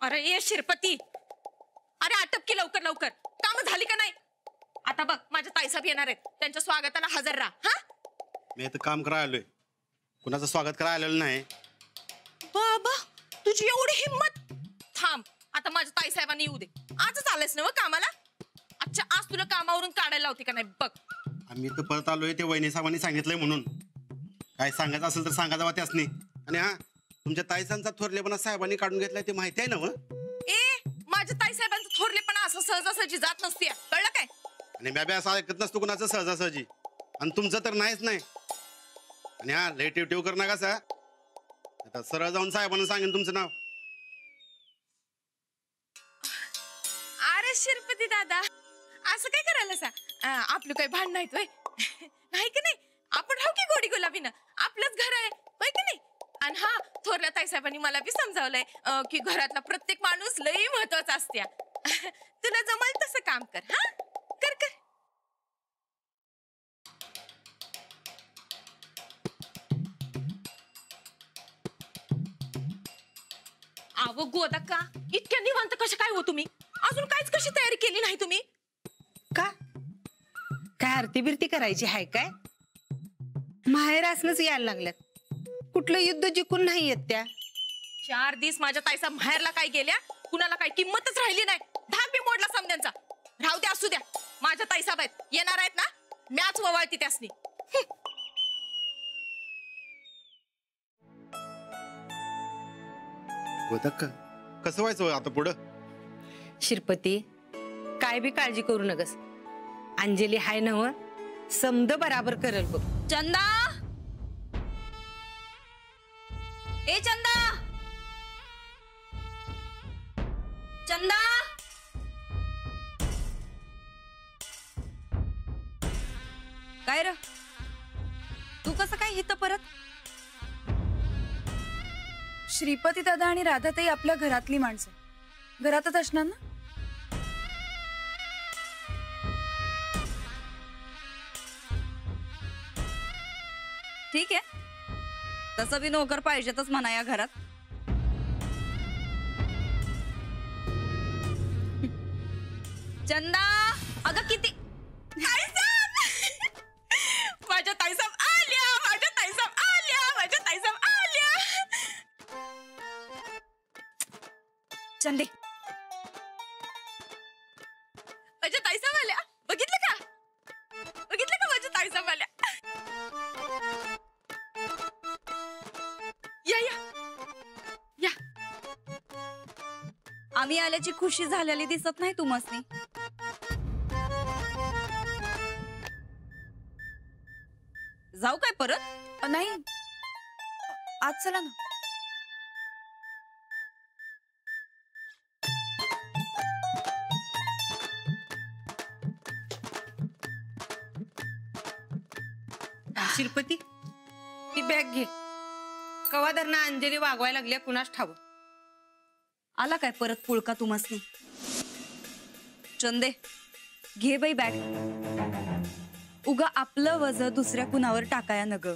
अरे ये शिरपती, अरे आटप की लवकर लवकर, काम झाली का नाही? आता बघ माझ्या ताईसाहेब येणार आहेत, त्यांच्या स्वागताला हजर राहा. हा, मी इथं काम करायला आलोय, कुणाचं स्वागत करायला आलेलं नाही. बाबा तुझी एवढी हिम्मत. थांब, आता माझ्या ताईसाहेबांनी येऊ दे. आजच आलेस ना कामाला? अच्छा, आज तुला कामावरून काढायला होती का नाही बघ. आम्ही इथं परत आलोय ते वहिनी साहेबांनी सांगितलंय म्हणून. काय सांगायचं असेल तर सांगा जावा त्यासनी. आणि हा, तुमच्या ताईसांचा थोरलेपणा साहेबांनी काढून घेतलाय ते माहिती आहे ना? माझ्या ताईसाहेबांचं थोरलेपणा असं सहजासहजी जात नसते, कळलं काय? आणि मी असं ऐकत नसतो कुणाचं सहजासहजी, आणि तुमचं तर नाहीच नाही. आणि हा, लय टिव कर नका सा. आता सरळ जाऊन साहेबांना सांगेन तुमचं नाव. अरे शिरपती दादा, असं काय करायला सा? आपलं काही भांडण नाहीत वय? नाही की नाही, आपण राहू की गोडी गुलाबीनं, आपलंच घर आहे होय की नाही? आणि हा, थोरल्या ताईसाहेबांनी मला बी समजावलंय की घरातला प्रत्येक माणूस लई महत्वाचा असत्या. तुला जमल तसं काम कर. हा, कर कर. अहो गोदाक्का, इतक्या निवांत कशा काय हो तुम्ही? अजून काहीच कशी तयारी केली नाही तुम्ही? का काय आरती बिरती करायची आहे काय? माहेर असलंच यायला लागल्यात. कुठलं युद्ध जिंकून नाही येत त्या. 4 दिवस माझ्या ताईसा माहेरला काय गेल्या, कुणाला काय किंमतच राहिली नाही. धाक बी मोडला समद्यांचा. राहू द्या, असू द्या, माझ्या ताईसाहेब आहेत, येणार आहेत ना, मॅच ववाळती त्यासनी. गोदक्का, कसं व्हायचं आता पुढं? शिरपती, काय बी काळजी करू नकस. अंजली हाय नव, समद बराबर करल बघ. चंदा, ए चंदा, चंदा, काय र, तू कसं काय हित परत? श्रीपती दादा आणि राधाताई आपल्या घरातली माणसं, घरातच असणार ना? ठीक आहे, तसं बी नोकर पाहिजेतच म्हणा या घरात. चंदा, अगं किती माझ्या ताईसाहेब आल्या, माझ्या ताईसाहेब आल्या, माझ्या ताईसाहेब आल्या. चंदे, माझ्या ताईसाहेब आल्या, बघितलं का? बघितलं का माझ्या ताईसाहेब आल्या? या या या. आम्ही आल्याची खुशी झालेली दिसत नाही तुम्हासनी? जाऊ काय परत? नाही, आज चला ना. शिरपती, ती बॅग घे. कवा धरणा अंजली वागवायला लागल्या कुणास ठाव. आला काय परत पुळका तुम्हासनी? चंदे, घे बाई बॅग. उगा आपलं वज दुसऱ्या कुणावर टाकाया नग.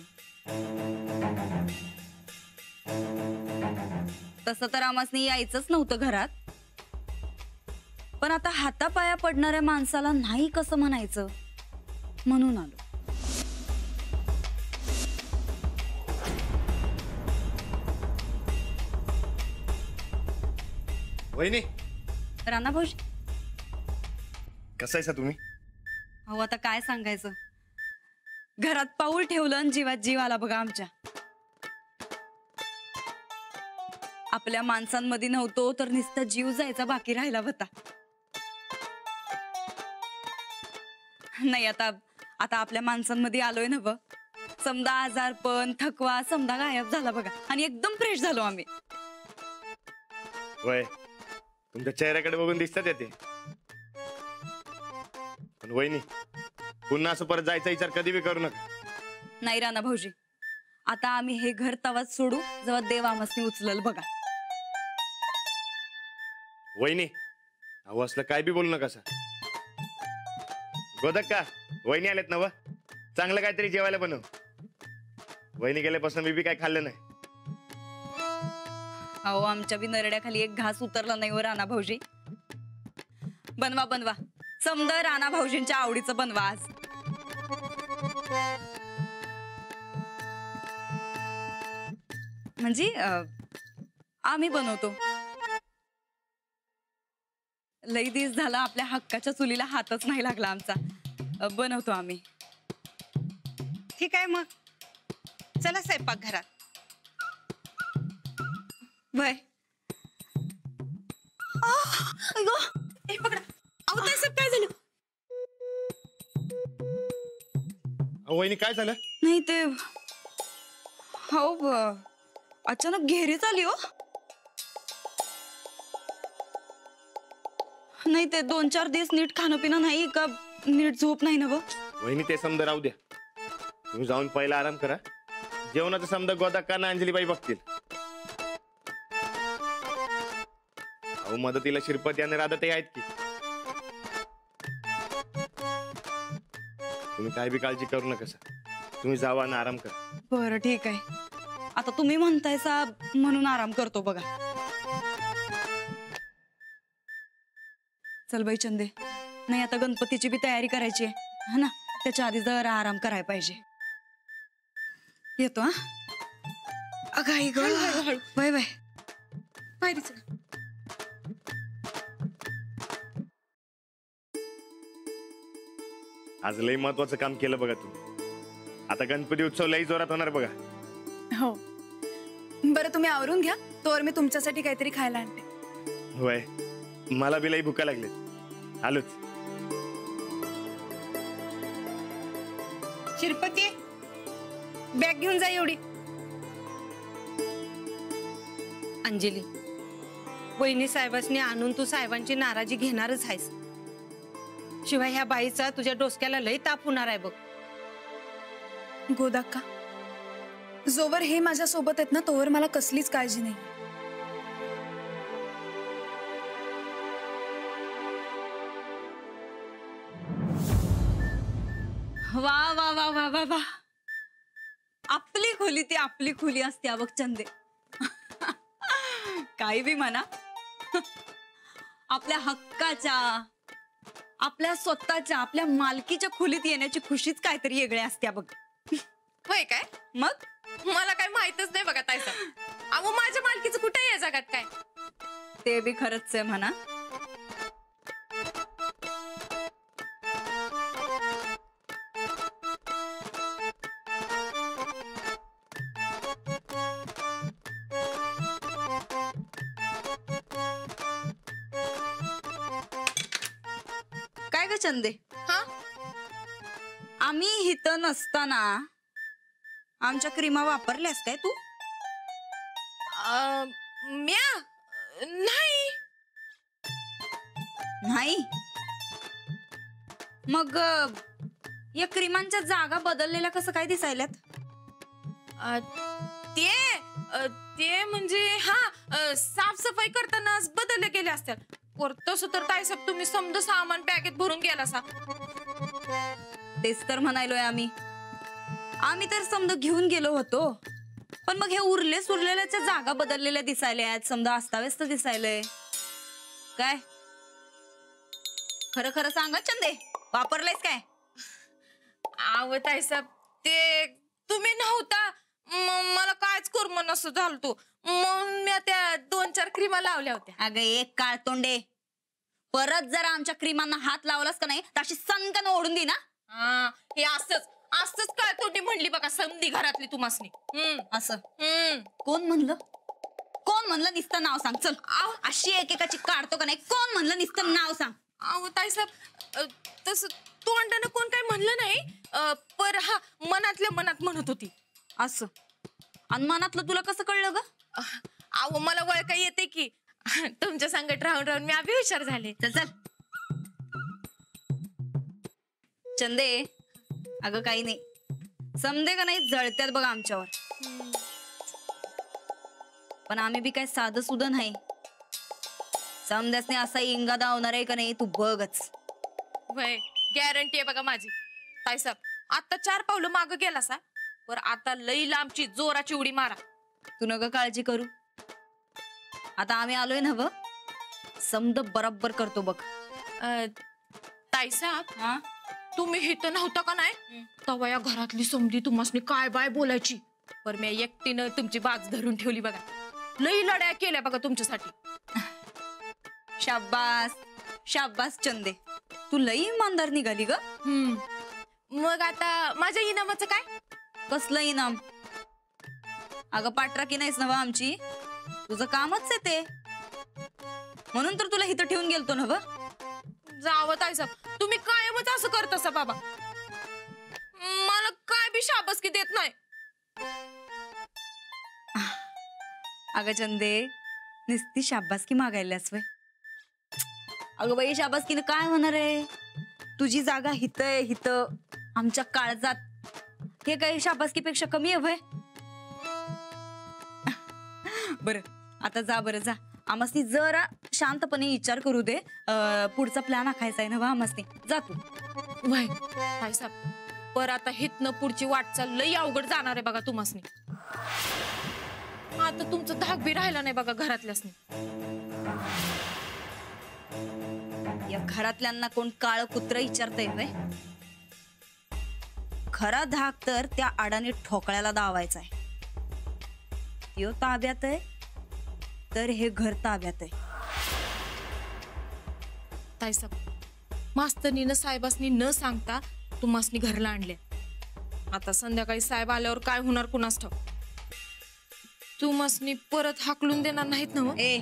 तसं तर आमासनी यायचंच नव्हतं घरात, पण आता हातापाया पडणाऱ्या माणसाला नाही कसं म्हणायचं म्हणून आलो. वहिनी, राणा भाऊजी, कसं आहे तुम्ही? अहो आता काय सांगायचं, घरात पाऊल ठेवलं आणि जीवात जीव आला बघा आमच्या. आपल्या माणसांमध्ये नव्हतो तर नुसता जीव जायचा बाकी राहिला होता. नाही, आता आता आपल्या माणसांमध्ये आलोय ना, समजा आजारपण थकवा समजा गायब झाला बघा, आणि एकदम फ्रेश झालो आम्ही. वय, तुमच्या चेहऱ्याकडे बघून दिसतात येते. पण वहिनी, पुन्हा असं परत जायचा विचार कधी बी करू नका. नाही राणा भाऊजी, आता आम्ही हे घर तवाच सोडू जेव्हा देव आमसनी उचलल बघा. वहिनी, अहो असलं काय बी बोलू नका. गोदक्का, वहिनी आलेत ना, चांगलं काहीतरी जेवायला बनव. वहिनी गेल्यापासून मी बी काय खाल्लं नाही. अहो आमच्या बी नरड्याखाली एक घास उतरला नाही हो राणा भाऊजी. बनवा बनवा, समद राणा भाऊजींच्या आवडीचं बनवा आज. म्हणजे आम्ही बनवतो. लई दिवस झाला आपल्या हक्काच्या चुलीला हातच नाही लागला आमचा. बनवतो आम्ही. ठीक आहे मग, चला स्वयंपाक घरात. वय ए पकडा. अहो ताईसाहेब काय झालं? वहिनी काय झालं? नाही ते हो अचानक घेरीच आली हो. नाही ते 2-4 दिवस नीट खाणं पिणं नाही का, नीट झोप नाही ना ग. वहिनी ते समजा राहू द्या, तुम्ही जाऊन पहिला आराम करा. जेवणाचं समजा गोदाक्का ना अंजलीबाई बघतील. अहो मदतीला शिरपत आणि राधाताई आहेत की. तुम्ही काय बी काळजी करू नका सर, तुम्ही जावा आणि आराम करा. बरं ठीक आहे, आता तुम्ही म्हणताय सा म्हणून आराम करतो बघा. चल बाई चंदे, नाही आता गणपतीची बी तयारी करायची आहे हा ना, त्याच्या आधी जरा आराम करायला पाहिजे. येतो हा. अगं आई ग, हळू. Bye bye. बाहेर चला. आज लई महत्वाचं काम केलं बघा तुम्ही. आता गणपती उत्सव लई जोरात होणार बघा. हो बरं, तुम्ही आवरून घ्या, तोवर मी तुमच्यासाठी काहीतरी खायला आणते. होय, मला बी लई भुका लागले. आलोच. शिरपती, बॅग घेऊन जा एवढी. अंजली, वहिनी साहेबांनी आणून तू साहेबांची नाराजी घेणारच आहेस. शिवाय ह्या बाईचा तुझ्या डोसक्याला लय ताप होणार आहे बघ. गोदाक्का, जोवर हे माझ्या सोबत आहेत ना तोवर मला कसलीच काळजी नाही. वा वा वा वा वा वा, आपली खोली ती आपली खोली असते बघ चंदे. काही बी म्हणा, आपल्या हक्काच्या, आपल्या स्वतःच्या, आपल्या मालकीच्या खोलीत येण्याची खुशीच काहीतरी वेगळी असते बघ. होय काय? मग मला काय माहितच नाही बघा ताईसाहेब. अहो माझ्या मालकीचं कुठे या जगात काय? ते बी खरंच आहे म्हणा. काय ग चंदे, हा आम्ही इथं नसताना आमच्या क्रीमा वापरल्यास काय तू? म्या नाही. नाही मग या क्रीमांच्या जागा बदललेल्या कसं काय दिसायल्यात? ते म्हणजे हा साफसफाई करताना बदलले गेले असतात. तसं तर ताईसाहेब तुम्ही समजा सामान बॅगेत भरून गेला सा. तेच तर म्हणायलोय आम्ही. आम्ही तर समजा घेऊन गेलो होतो, पण मग हे उरले सुरलेल्याच्या जागा बदललेल्या दिसायल्या आहेत. समजा अस्ताव्यस्त दिसायलंय काय? खरं खरं सांगा चंदे, वापरलेस काय? आव ताईसाहेब, ते तुम्ही नव्हता, मला कायच करमन असं झालं तो. मग मी त्या 2-4 क्रीमा लावल्या होत्या. अगं एक काळ तोंडे, परत जर आमच्या क्रीमांना हात लावलास का नाही तर अशी सनकन ओढून दे ना. हे असंच काय तोंडी म्हणली बघा समधी घरातली तुम्हासनी. असं कोण म्हणलं? कोण म्हणलं? नुसतं नाव सांग. चल अशी एकेकाची काढतो का नाही? कोण म्हणलं? नुसतं नाव सांग. अहो ताईसाहेब, तसं तोंडानं कोण काय म्हणलं नाही, पर हा मनातल्या मनात म्हणत होती. असं आणि मनातलं तुला कसं कळलं ग? अहो मला वळका येते की तुमच्या संगत राहून राहून मी अभि हुशार झाले. चल चंदे, अगं काही नाही, समजे का नाही जळत्यात बघ आमच्यावर. पण आम्ही बी काय साधं सुद्धा नाही. समजासने असा इंगा दावणार आहे का नाही तू बघच. वय गॅरंटी आहे बघा माझी. ताईसाहेब, आता 4 पावलं माग गेला सा, पर आता लई लांबची जोराची उडी मारा. तू नका काळजी करू. आता आम्ही आलोय ना व समद बरोबर करतो बघ. ताईसाहेब हा तुम्ही इथं नव्हता का नाही तेव्हा या घरातली समधी तुम्हाला काय बाय बोलायची. पर मी एकटीनं तुमची बाज धरून ठेवली बघा. लई लढ्या केल्या बघा तुमच्यासाठी. शाब्बास शाब्बास चंदे, तू लई इमानदार निघाली ग. मग आता माझ्या इनामाचं काय? कसलं इनाम? अगं पाठराखी नाहीस ना व आमची, तुझं कामच आहे ते, म्हणून तर तुला इथं ठेवून गेलतो ना व. जावं ताईसाहेब, तुम्ही कायमच असं करतासा बाबा. मला काय बी शाबासकी देत नाही. अगं चंदे, नुसती शाबासकी मागायलास वय. अगं बाई शाबासकीनं काय होणार आहे? तुझी जागा हित आहे, हित आमच्या काळजात. हे काही शाबासकीपेक्षा कमी आहे वय? बर आता जा, बरं जा. आमसनी जरा शांतपणे विचार करू दे. पुढचा प्लॅन आखायचा आहे ना वा आमसनी. जा तू. वय ताईसाहेब, पर आता हितनं पुढची वाटचाल लई अवघड जाणार आहे बघा तुम्हासनी. आता तुमचं धाक बी राहिला नाही बघा घरातल्यासनी. या घरातल्यांना कोण काळ कुत्र विचारतय वय? खरा धाक तर त्या आडाने ठोकळ्याला दावायचा आहे. त्यो ताब्यात आहे तर हे घर ताब्यात आहे. ताईसाहेब, मास्तरनीनं साहेबासनी न सांगता तुम्हासनी घरला आणले. आता संध्याकाळी साहेब आल्यावर काय होणार कुणास ठाऊक. तुम्हासनी परत हाकलून देणार नाहीत ना? ए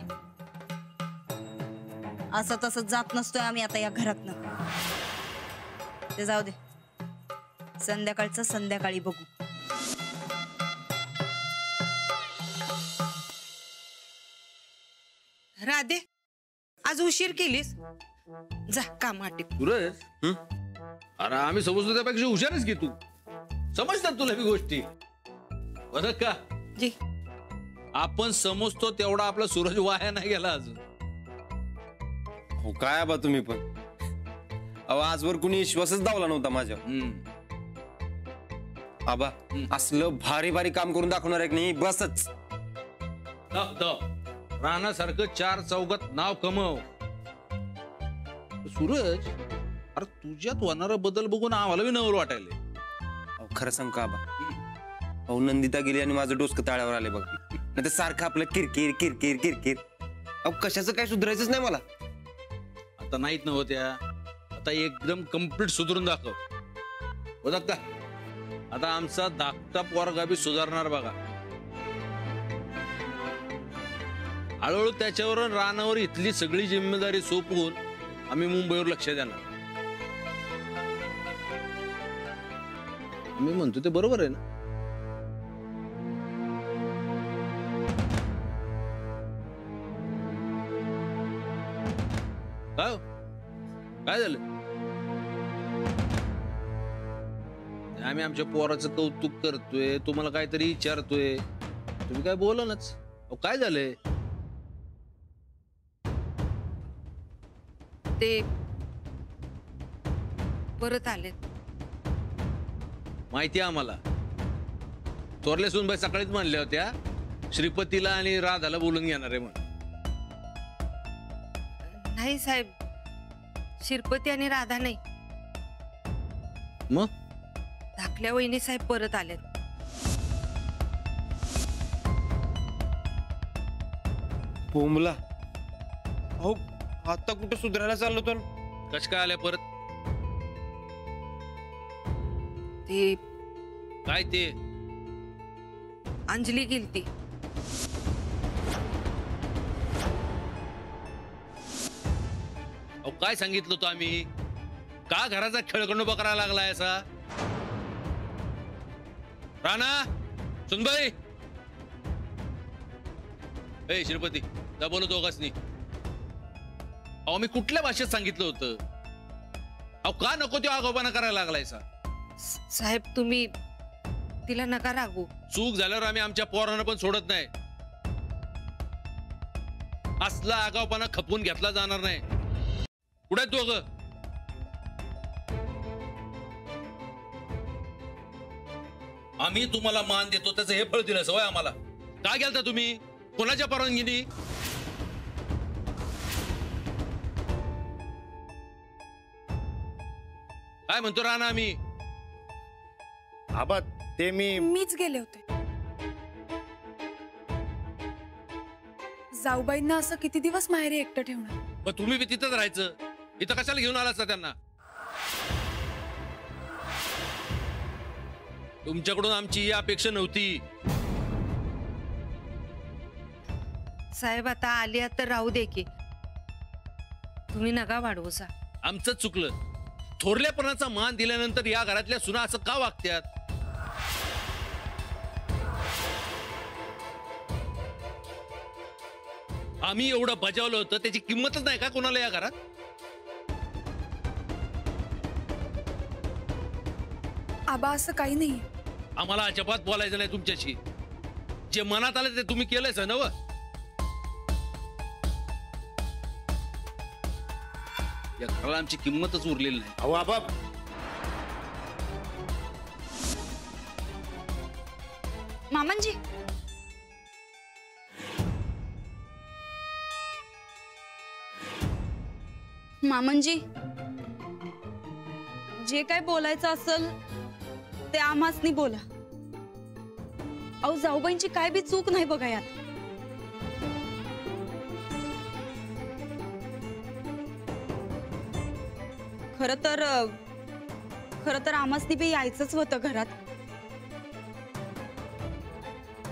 असं तसं जात नसतोय आम्ही आता या घरातनं. ते जाऊ दे, संध्याकाळचं संध्याकाळी बघू. राधे, आज उशीर केलीस. जा कामाटी. सूरज, अरे आम्ही समजतो त्यापेक्षा हुशारच घे तू. समजतात तुला बी गोष्टी बरं का? जी. आपण समजतो तेवढा आपला सूरज वाया नाही गेला अजून. हो काय आबा तुम्ही पण. अहो आजवर कुणी विश्वासच दावला नव्हता माझ्या. आबा असलं भारी भारी काम करून दाखवणार आहे की नाही बसच. राहण्यासारखं 4 चौघात नाव कमव. सूरज, अरे तुझ्यात होणारा बदल बघून आम्हाला बी नवल वाटायला. अहो खरं सांग का आबा, अहो नंदिता गेली आणि माझं डोसकं ताळ्यावर आले बघा. नाही तर सारखं आपलं किरकिर किरकिर किरकिर. अहो कशाचं काय सुधारायचंच नाही मला. आता नाहीत नव्हत्या, आता एकदम कम्प्लीट सुधरून दाखव. हो धाकटा, आता आमचा धाकटा पोरगा बी सुधारणार बघा. हळूहळू त्याच्यावर रानावर इथली सगळी जिम्मेदारी सोपवून आम्ही मुंबईवर लक्ष देणार. मी म्हणतो ते बरोबर आहे ना? काय झालं? आम्ही आमच्या पोराचं कौतुक करतोय, तुम्हाला काहीतरी विचारतोय, तुम्ही काय बोलनाच. काय झालंय? ते परत आलेत. माहिती आहे आम्हाला. थोरल्या सुनबाई सकाळीच म्हणल्या होत्या श्रीपतीला आणि राधाला बोलून घेणार आहे म्हणून. नाही साहेब, श्रीपती आणि राधा नाही, मग धाकल्या वहिनी साहेब परत आलेत. बोंबला. अहो आता कुठं सुधारायला चाललो तर कश काय आल्या परत? ते काय ते? अंजली गेलती. काय सांगितलं होतं आम्ही? का घराचा खेळखंडोबा करायला लागलाय असा? राणा, सुनबाई, ए श्रीपती, जा बोलतो दोघांनी. अहो मी कुठल्या भाषेत सांगितलं होतं? अहो का नको ते आगोपणा करायला लागलायसा? साहेब तुम्ही तिला नका रागू. चूक झाल्यावर आम्ही आमच्या पोरांना पण सोडत नाही. असला आगावपणा खपवून घेतला जाणार नाही. कुठे तू? अगं आम्ही तुम्हाला मान देतो त्याचं हे फळ दिलं सवय आम्हाला. का गेलता तुम्ही? कोणाच्या परवानगीने? काय म्हणतो राणा आम्ही? आबा ते मीच गेले होते. जाऊबाईंना असं किती दिवस माहेरी एकटं ठेवणार? मग तुम्ही बी तिथंच राहायचं. इथं कशाला घेऊन आलास त्यांना? तुमच्याकडून आमची ही अपेक्षा नव्हती. साहेब आता आली आहात तर राहू दे की. तुम्ही नका वाढवू सा. आमचंच चुकलं. थोरल्यापणाचा मान दिल्यानंतर या घरातल्या सुना असं का वागत्यात? आम्ही एवढं बजावलं होतं त्याची किंमतच नाही का कोणाला या घरात? आबा असं काही नाही. आम्हाला अजिबात बोलायचं नाही तुमच्याशी. जे मनात आलं ते तुम्ही केलंयच ना व? या घराला आमची किंमतच उरलेली नाही. अहो आबा मामांजी मामांजी जे काय बोलायचं असेल ते आम्हासनी बोला. अहो जाऊबाईंची काय बी चूक नाही बघा यात. खर तर आम्हासनी बी यायचंच होतं घरात.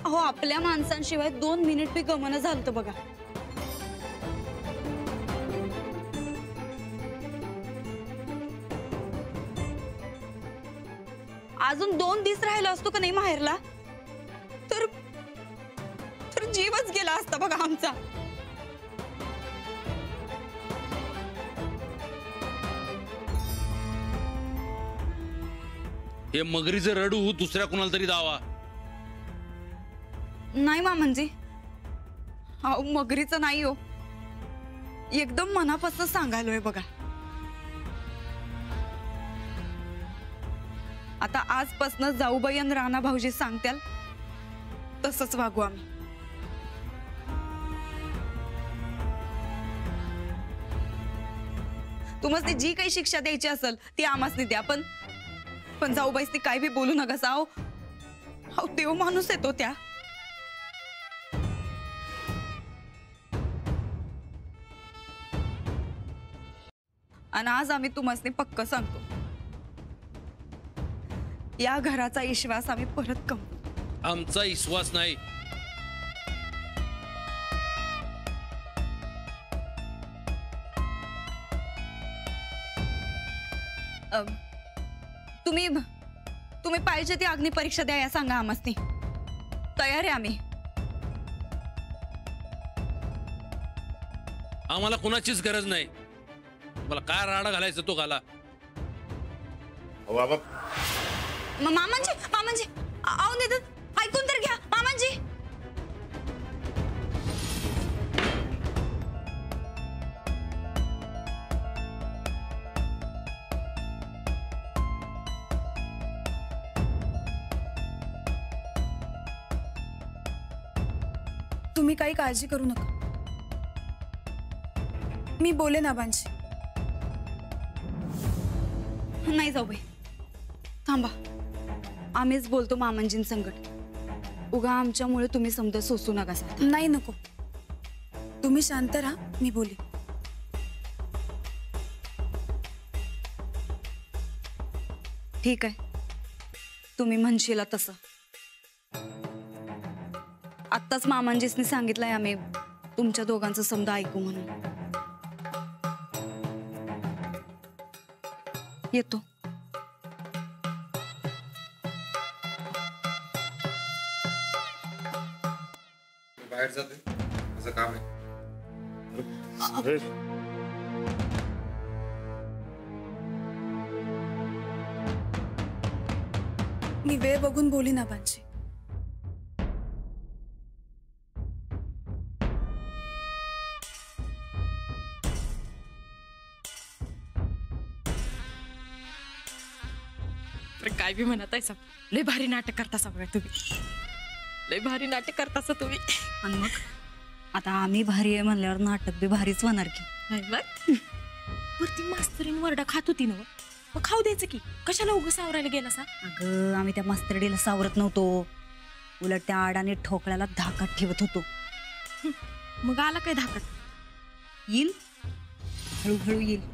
अहो आपल्या माणसांशिवाय 2 मिनिट बी गमन झालं बघा. अजून 2 दिवस राहिला असतो का नाही माहेरला तर जीवच गेला असता बघा आमचा. हे मगरीचं रडू दुसऱ्या कोणाला तरी दावा. नाही मामांजी, अहो मगरीचं नाही हो, एकदम मनापासून सांगायलोय बघा. आता आजपासून जाऊबाई आणि राणा भाऊजी सांगत्याल तसंच वागू आम्ही. तुम्हाला जी काही शिक्षा द्यायची असेल ती आम्हासनी द्या, पण जाऊबाईस ती काय बी बोलू नका साव. अहो देव माणूस येतो त्या. आणि आज आम्ही तुम्हाला पक्क सांगतो, या घराचा विश्वास आम्ही परत कमवू. आमचा विश्वास नाही. तुम्ही पाहिजे ती अग्नि परीक्षा द्या सांगा आम्हासनी. तयार आहे आम्ही. आम्हाला कोणाचीच गरज नाही. मला काय राडा घालायचं तो घाला. अहो बाबा मामांजी आहो निदान ऐकून तर घ्या मामांजी. तुम्ही काही काळजी करू नका, मी बोलेन आबांशी. नाही जाऊ बाई, थांबा. आम्हीच बोलतो मामांजीं संकट. उगा आमच्यामुळे तुम्ही समजा सोसू नका. नाही नको, तुम्ही शांत राहा, मी बोली. ठीक आहे, तुम्ही म्हणशीला तसं. आत्ताच मामांजीसनी सांगितलंय आम्ही तुमच्या दोघांचं समजा ऐकू म्हणून. येतो. बाहेर जाते, माझं काम आहे. मी वेळ बघून बोलीन आबांशी. काय बी म्हणत आहे, लय भारी नाटक करतासा बघा तुम्ही. लय भारी नाटक करतासा तुम्ही. आणि मग आता आम्ही भारी आहे म्हणल्यावर नाटक बी भारीच होणार की. वरती मास्तरीन वरडा खात होती ना, मग खाऊ द्यायचं की, कशाला उगं सावरायला गेला सा? अगं आम्ही त्या मास्तरडीला सावरत नव्हतो, उलट त्या आडाने ठोकळ्याला धाकात ठेवत होतो. मग आला काय धाकात? येईल, हळूहळू येईल.